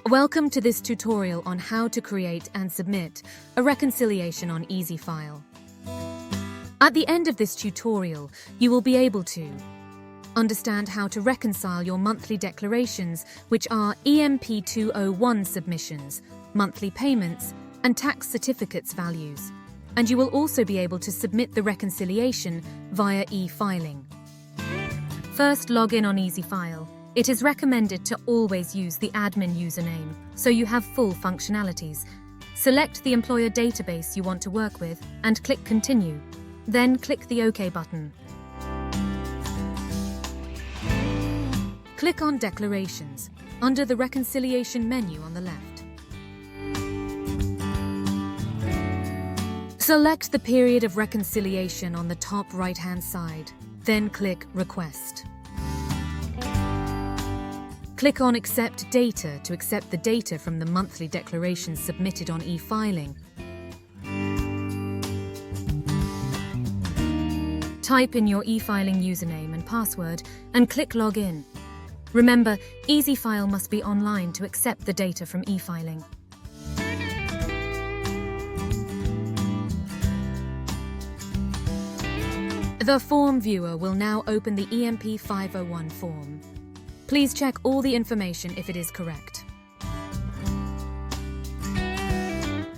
Welcome to this tutorial on how to create and submit a reconciliation on EasyFile. At the end of this tutorial, you will be able to understand how to reconcile your monthly declarations, which are EMP 201 submissions, monthly payments, and tax certificates values. And you will also be able to submit the reconciliation via e-filing. First, log in on EasyFile. It is recommended to always use the admin username, so you have full functionalities. Select the employer database you want to work with and click Continue. Then click the OK button. Click on Declarations under the Reconciliation menu on the left. Select the period of reconciliation on the top right-hand side, then click Request. Click on Accept Data to accept the data from the monthly declaration submitted on e-filing. Type in your e-filing username and password and click Login. Remember, EasyFile must be online to accept the data from e-filing. The Form Viewer will now open the EMP 501 form. Please check all the information if it is correct.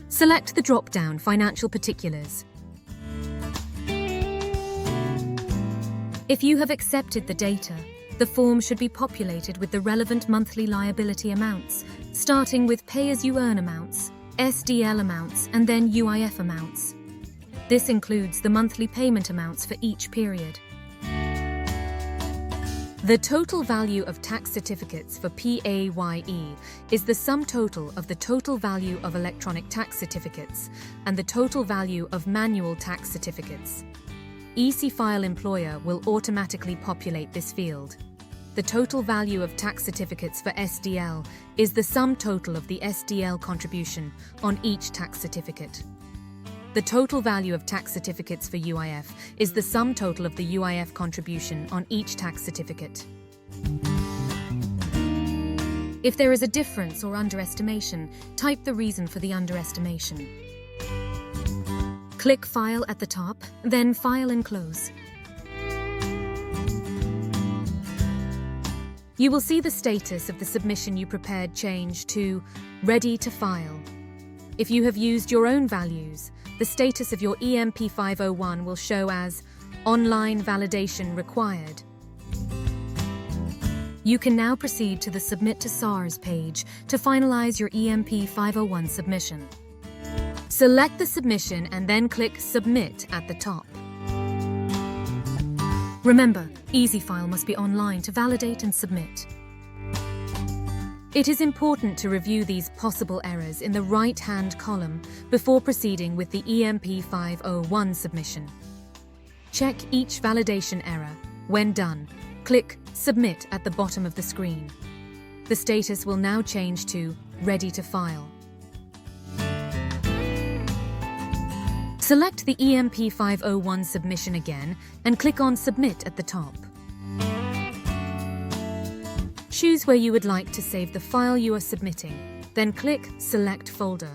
Select the drop-down Financial Particulars. If you have accepted the data, the form should be populated with the relevant monthly liability amounts, starting with pay-as-you-earn amounts, SDL amounts, and then UIF amounts. This includes the monthly payment amounts for each period. The total value of tax certificates for PAYE is the sum total of the total value of electronic tax certificates and the total value of manual tax certificates. EasyFile Employer will automatically populate this field. The total value of tax certificates for SDL is the sum total of the SDL contribution on each tax certificate. The total value of tax certificates for UIF is the sum total of the UIF contribution on each tax certificate. If there is a difference or underestimation, type the reason for the underestimation. Click File at the top, then File and Close. You will see the status of the submission you prepared change to Ready to File. If you have used your own values, the status of your EMP 501 will show as Online Validation Required. You can now proceed to the Submit to SARS page to finalize your EMP 501 submission. Select the submission and then click Submit at the top. Remember, EasyFile must be online to validate and submit. It is important to review these possible errors in the right-hand column before proceeding with the EMP 501 submission. Check each validation error. When done, click Submit at the bottom of the screen. The status will now change to Ready to File. Select the EMP 501 submission again and click on Submit at the top. Choose where you would like to save the file you are submitting, then click Select Folder.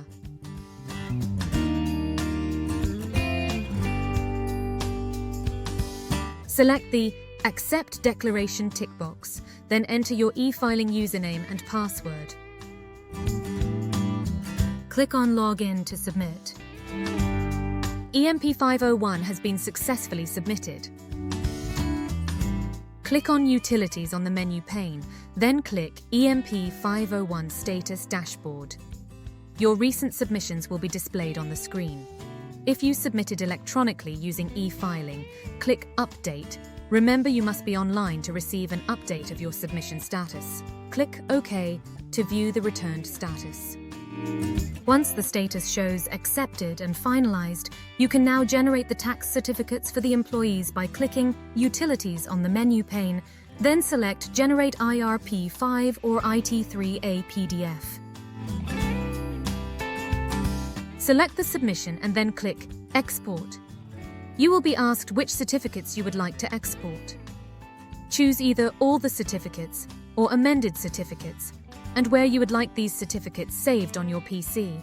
Select the Accept Declaration tick box, then enter your e-filing username and password. Click on Login to submit. EMP 501 has been successfully submitted. Click on Utilities on the menu pane, then click EMP 501 Status Dashboard. Your recent submissions will be displayed on the screen. If you submitted electronically using e-filing, click Update. Remember, you must be online to receive an update of your submission status. Click OK to view the returned status. Once the status shows accepted and finalized, you can now generate the tax certificates for the employees by clicking Utilities on the menu pane, then select Generate IRP5 or IT3A PDF. Select the submission and then click Export. You will be asked which certificates you would like to export. Choose either all the certificates or amended certificates. and where you would like these certificates saved on your PC.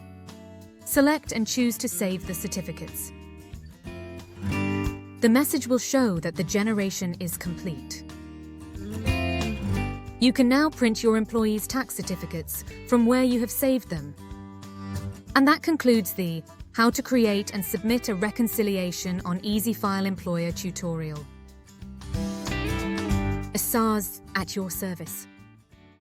Select and choose to save the certificates. The message will show that the generation is complete. You can now print your employees' tax certificates from where you have saved them. And that concludes the How to Create and Submit a Reconciliation on EasyFile Employer tutorial. A SARS at your service.